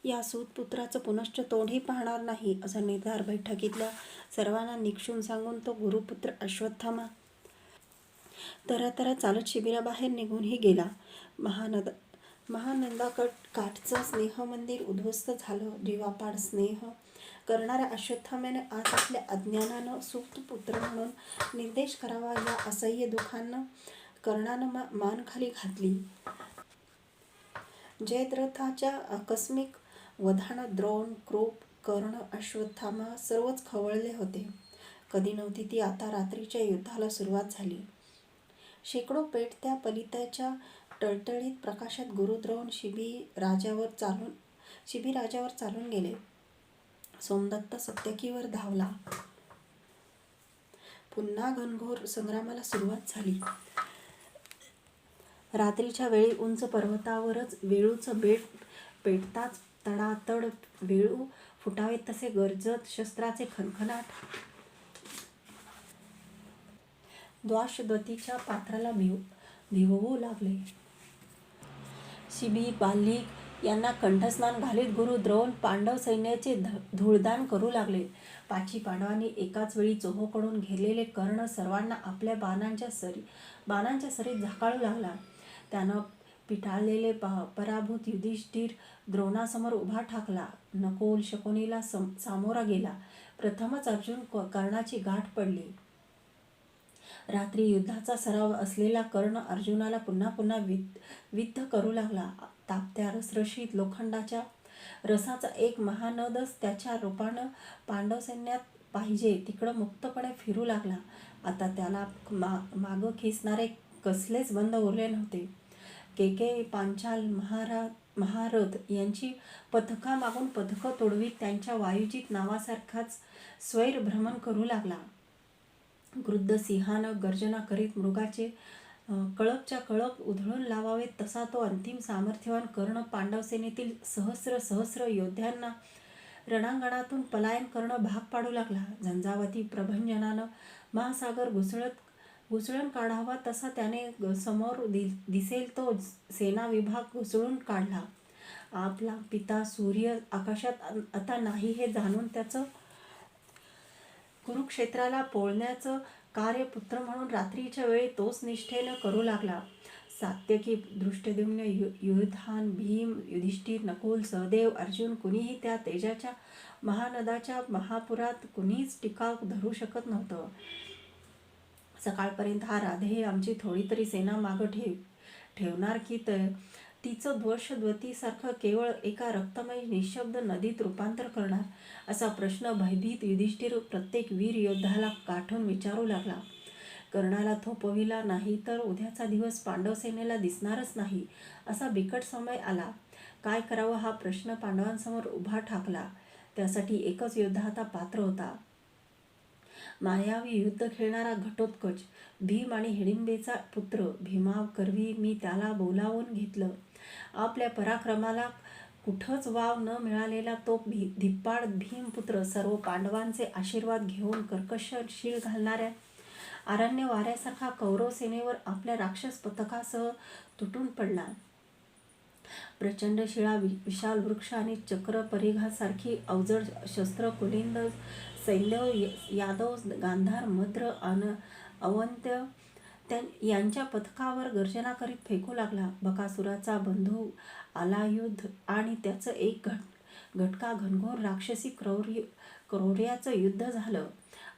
या सूतपुत्राचं पुनश्च तोंडही पाहणार नाही असा निर्धार बैठकीतल्या सर्वांना निक्षून सांगून तो गुरुपुत्र अश्वत्थामा तरा चालत शिबिराबाहेर निघूनही गेला. काठचं स्नेहमंदिर उद्ध्वस्त झालं. जीवापाड स्नेह करणाऱ्या अश्वत्थाम्याने आज आपल्या अज्ञानानं सूतपुत्र म्हणून निर्देश करावा या असह्य दुःखानं कर्णानं मान खाली घातली. जयद्रथाच्या आकस्मिक वधानं द्रोण, कृप, कर्ण, अश्वत्थामा सर्वच खवळले होते. कधी नव्हती ती आता रात्रीच्या युद्धाला सुरुवात झाली. शेकडो पेटत्या पलित्याच्या टळटळीत प्रकाशात गुरुद्रोण शिबीराजावर चालून गेले. सोमदत्त सत्यकीवर धावला. पुन्हा घनघोर संग्रामाला सुरुवात झाली. रात्रीच्या वेळी उंच पर्वतावरच वेळूचं बेट पेटताच तडातड वेळू फुटावेत तसे गरजत शस्त्राचे खणखणाट द्वाशद्वतीच्या पात्राला भिववू लागले. शिबी बाल्लिक यांना कंठस्नान घालीत गुरु द्रोण पांडव सैन्याचे धूळदान करू लागले. पाची पांडवांनी एकाच वेळी चोहोकडून घेरलेले कर्ण सर्वांना आपल्या बाणांच्या सरीत झाकाळू लागला. त्यानं पिटाळलेले पराभूत युधिष्ठिर द्रोणासमोर उभा ठाकला. नकुल शकुनीला सामोरा गेला. प्रथमच अर्जुन कर्णाची गाठ पडली. रात्री युद्धाचा सराव असलेला कर्ण अर्जुनाला पुन्हा पुन्हा विद्ध करू लागला. तापत्या रसरशीत लोखंडाच्या रसाचा एक महानदच त्याच्या रूपानं पांडव सैन्यात पाहिजे तिकडं मुक्तपणे फिरू लागला. आता त्याला मागं खेचणारे कसलेच बंद उरले नव्हते. केकेय, पांचाल, महारथ यांची पथकामागून पथकं तोडवीत त्यांच्या वायुजित नावासारखाच स्वैर भ्रमण करू लागला. क्रुद्ध सिंहानं गर्जना करीत मृगाचे कळपच्या कळप उधळून लावावेत तसा तो अंतिम सामर्थ्यवान कर्ण पांडवसेनेतील सहस्र योद्ध्यांना रणांगणातून पलायन करणं भाग पाडू लागला. झंझावाती प्रभंजनानं महासागर घुसळून काढावा तसा त्याने समोर दिसेल तो सेना विभाग घुसळून काढला. आपला पिता सूर्य आकाशात आता नाही हे जाणून त्याचं कुरुक्षेत्राला पोळण्याचं कार्य पुत्र म्हणून रात्रीच्या वेळी तोच निष्ठेनं करू लागला. सात्यकी, धृष्टद्युम्न, युधान, भीम, युधिष्ठिर, नकुल, सहदेव, अर्जुन कुणीही त्या तेजाच्या महानदाच्या महापुरात कुणीच टिकाव धरू शकत नव्हतं. सकाळपर्यंत हा राधेय आमची थोडी तरी सेना मागं ठेवणार की तिचं द्वशद्वतीसारखं केवळ एका रक्तमय निःशब्द नदीत रूपांतर करणार असा प्रश्न भयभीत युधिष्ठिर प्रत्येक वीर योद्ध्याला गाठून विचारू लागला. कर्णाला थोपविला नाही तर उद्याचा दिवस पांडव सेनेला दिसणारच नाही असा बिकट समय आला. काय करावं हा प्रश्न पांडवांसमोर उभा ठाकला. त्यासाठी एकच योद्धा आता पात्र होता. मायावी युद्ध खेळणारा घटोत्कच, भीम आणि हिडिंबेचा पुत्र. भीमाकरवी मी त्याला बोलावून घेतलं. आपल्या पराक्रमाला कुठंच वाव न मिळालेला तो धिप्पाड भीमपुत्र सर्व पांडवांचे आशीर्वाद घेऊन कर्कश शीळ घालणाऱ्या आरण्य वाऱ्यासारखा कौरव सेनेवर आपल्या राक्षस पथकासह तुटून पडला. प्रचंड शिळा, विशाल वृक्ष आणि चक्र परिघासारखी अवजड शस्त्र, कुलिंद सैन्य, यादव, गांधार, मद्र, अवंत्य यांच्या पथकावर गर्जना करीत फेकू लागला. बकासुराचा बंधू आलायुध आणि त्याचं एक घटका घनघोर राक्षसी क्रौर्याचं युद्ध झालं.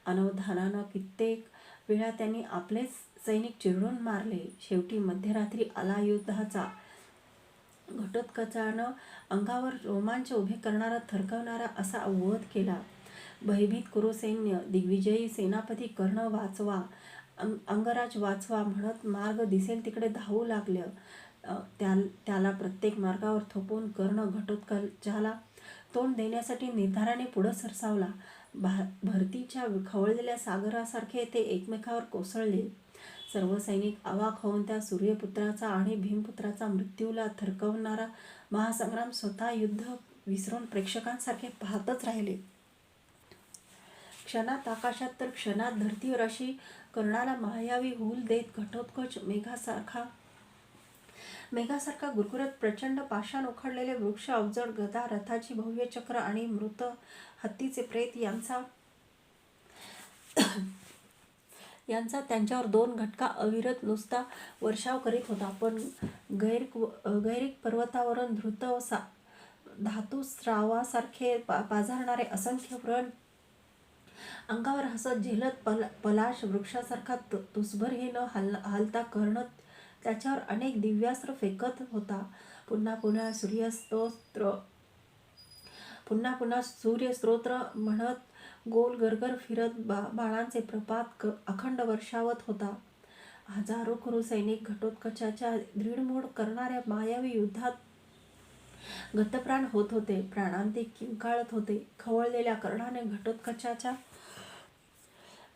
अनवधानानं कित्येक वेळा त्यांनी आपलेच सैनिक चिरडून मारले. शेवटी मध्यरात्री आलायुधाचा घटोत्कचानं अंगावर रोमांच उभे करणारा थरकवणारा असा वध केला. भयभीत कुरुसैन्य दिग्विजयी सेनापती कर्ण वाचवा, अंगराज वाचवा म्हणत मार्ग दिसेल तिकडे धावू लागलं. त्याला प्रत्येक मार्गावर थोपवून कर्ण घटोत्कचाला तोंड देण्यासाठी निर्धाराने पुढं सरसावला. भरतीच्या खवळलेल्या सागरासारखे ते एकमेकावर कोसळले. सर्व सैनिक अवाक होऊन त्या सूर्यपुत्राचा आणि भीमपुत्राचा मृत्यूला थरकवणारा महासंग्राम स्वतः युद्ध विसरून प्रेक्षकांसारखे पाहतच राहिले. क्षणात आकाशात तर क्षणात धर्तीवर अशी कर्णाला मायावी हूल देत घटोत्कच मेघासारखा मेघासारखा गुरगुरत प्रचंड पाषाण उखडलेले वृक्ष, अवजड गदा, रथाची भव्य चक्र आणि मृत हत्तीचे प्रेत यांचा त्यांच्यावर दोन घटका अविरत नुसता वर्षाव करीत होता. पण गैरिक पर्वतावरून धृत धातुस्रावासारखे पाझरणारे असंख्य व्रण अंगावर हसत झेलत पलाश वृक्षासारखा तुसभरही न हालता कर्ण त्याच्यावर अनेक दिव्यास्त्र फेकत होता. पुन्हा पुन्हा सूर्यस्तोत्र म्हणत गोल गरगर फिरत बाणांचे प्रपात अखंड वर्षावत होता. हजारो कुरु सैनिक घटोत्कचाच्या दृढमूड करणाऱ्या मायावी युद्धात गतप्राण होत होते. प्राणांती किंकाळत होते. खवळलेल्या कर्णाने घटोत्कचाच्या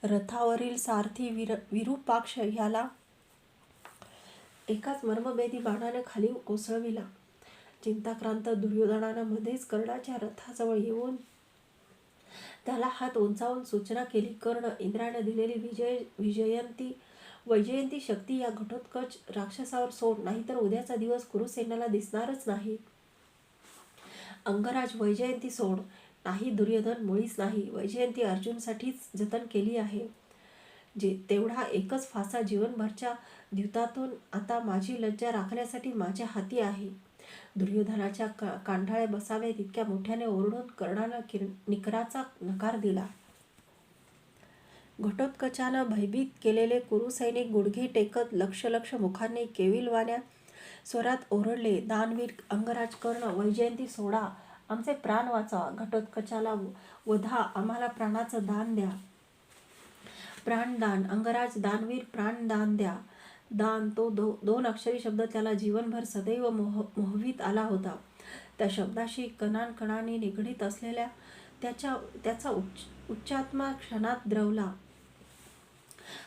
रथावरील सारथी विरूपाक्ष ह्याला एकाच मर्मभेदी बाणाने खाली कोसळविला. चिंताक्रांत दुर्योधनानं मध्येच कर्णाच्या रथाजवळ येऊन त्याला हात उंचावून सूचना केली. कर्ण, इंद्राने दिलेली वैजयंती शक्ती या घटोत्कच राक्षसावर सोड, नाहीतर उद्याचा दिवस कुरुसैन्याला दिसणारच नाही. अंगराज, वैजयंती सोड. नाही दुर्योधन, मुळीच नाही. वैजयंती अर्जुनसाठीच जतन केली आहे. तेवढा एकच फासा जीवनभरच्या द्यूतातून आता माझी लज्जा राखण्यासाठी माझ्या हाती आहे. दुर्योधनाच्या कांढाळे बसावेत इतक्या मोठ्याने ओरडून कर्णानं निकराचा नकार दिला. घटोत्कचानं भयभीत केलेले कुरुसैनिक गुडघे टेकत लक्ष मुखांनी केविलवाण्या स्वरात ओरडले, दानवीर अंगराज कर्ण, वैजयंती सोडा, आमचे प्राण वाचवा. घटोत्कचाला वधा, आम्हाला प्राणाचं दान द्या. प्राणदान. अंगराज, दानवीर, प्राणदान द्या. दान, तो दोन अक्षरी शब्द त्याला जीवनभर सदैव मोहवीत आला होता. त्या शब्दाशी कणाकणांनी निगडीत असलेल्या त्याचा उच्चात्मा क्षणात द्रवला.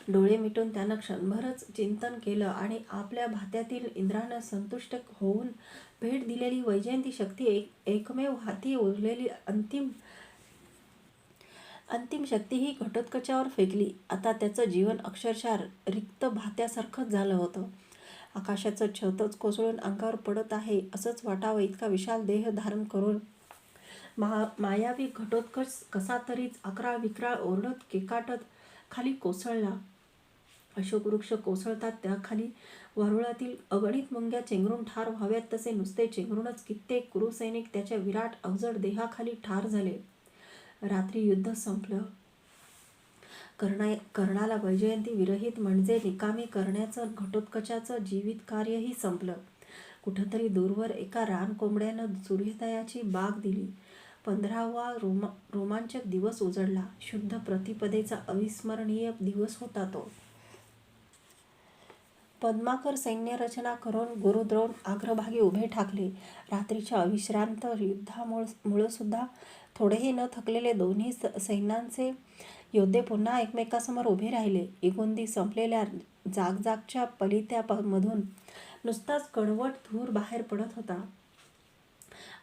डोळे मिटून त्यानं क्षणभरच चिंतन केलं आणि आपल्या भात्यातील इंद्रानं संतुष्ट होऊन भेट दिलेली वैजयंती शक्ती, एकमेव हाती उरलेली अंतिम शक्ती ही घटोत्कचावर फेकली. आता त्याचं जीवन अक्षरशः रिक्त भात्यासारखंच झालं होतं. आकाशाचं छतच कोसळून अंगावर पडत आहे असंच वाटावं इतका विशाल देह धारण करून मायावी घटोत्कच कसा तरीच अकराळ ओरडत केकाटत खाली कोसळला. अशोकवृक्ष कोसळतात त्याखाली वारुळातील अगणित मुंग्या चेंगरून ठार व्हाव्यात तसे नुसते चेंगरूनच कित्येक कुरुसैनिक त्याच्या विराट अवजड देहाखाली ठार झाले. रात्री युद्ध संपलं. कर्णाला वैजयंती विरहित म्हणजे निकामी करण्याचं घटोत्कचाचं जीवितकार्यही संपलं. कुठंतरी दूरवर एका रानकोंबड्यानं सूर्योदयाची बाग दिली. 15वा रोमांचक दिवस उजडला. शुद्ध प्रतिपदेचा अविस्मरणीय दिवस होता तो. पद्माकर सैन्यरचना करून गुरुद्रोण अग्रभागी उभे ठाकले. रात्रीच्या अविश्रांत युद्धामुळंसुद्धा थोडेही न थकलेले दोन्ही सैन्यांचे योद्धे पुन्हा एकमेकांसमोर उभे राहिले. इगुंदी संपलेल्या जागच्या पलित्यामधून नुसताच कडवट धूर बाहेर पडत होता.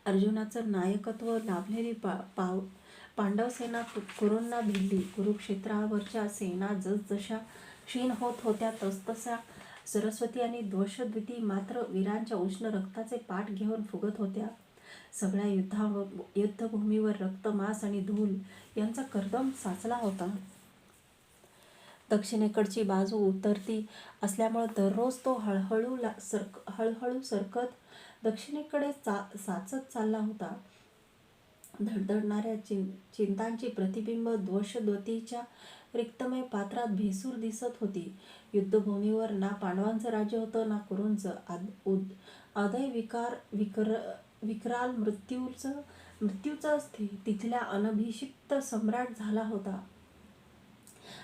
अर्जुनाचं नायकत्व लाभलेली पांडव सेना कुरूंना भिडली. कुरुक्षेत्रावरच्या सेना जसजशा क्षीण होत होत्या तसतशा सरस्वती आणि द्वशद्विती मात्र वीरांच्या उष्ण रक्ताचे पाठ घेऊन फुगत होत्या. सगळ्या युद्धभूमीवर रक्त, मांस आणि धूळ यांचा कर्दम साचला होता. दक्षिणेकडची बाजू उतरती असल्यामुळं दररोज तो हळूहळू सरकत दक्षिणेकडे साचत चालला होता. धडधडणाऱ्या चिंतांची प्रतिबिंब द्वशद्वतीच्या रिक्तमय पात्रात भेसूर दिसत होती. युद्धभूमीवर ना पांडवांचं राज्य होतं ना कुरूंचं. अदय विकराल मृत्यूचाच तिथल्या अनभिषिक्त सम्राट झाला होता.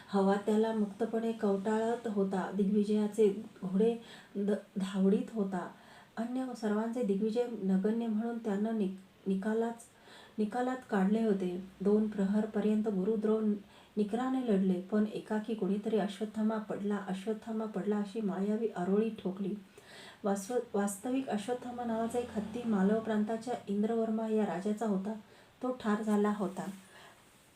हवा त्याला मुक्तपणे कवटाळत होता. दिग्विजयाचे घोडे धावडीत होता. अन्य सर्वांचे दिग्विजय नगण्य म्हणून त्यानं निकालात काढले होते. 2 प्रहरपर्यंत गुरुद्रोण निकराने लढले. पण एकाकी कोणीतरी अश्वत्थामा पडला अशी मायावी आरोळी ठोकली. वास्तविक अश्वत्थामा नावाचा एक हत्ती मालव प्रांताच्या इंद्रवर्मा या राजाचा होता. तो ठार झाला होता.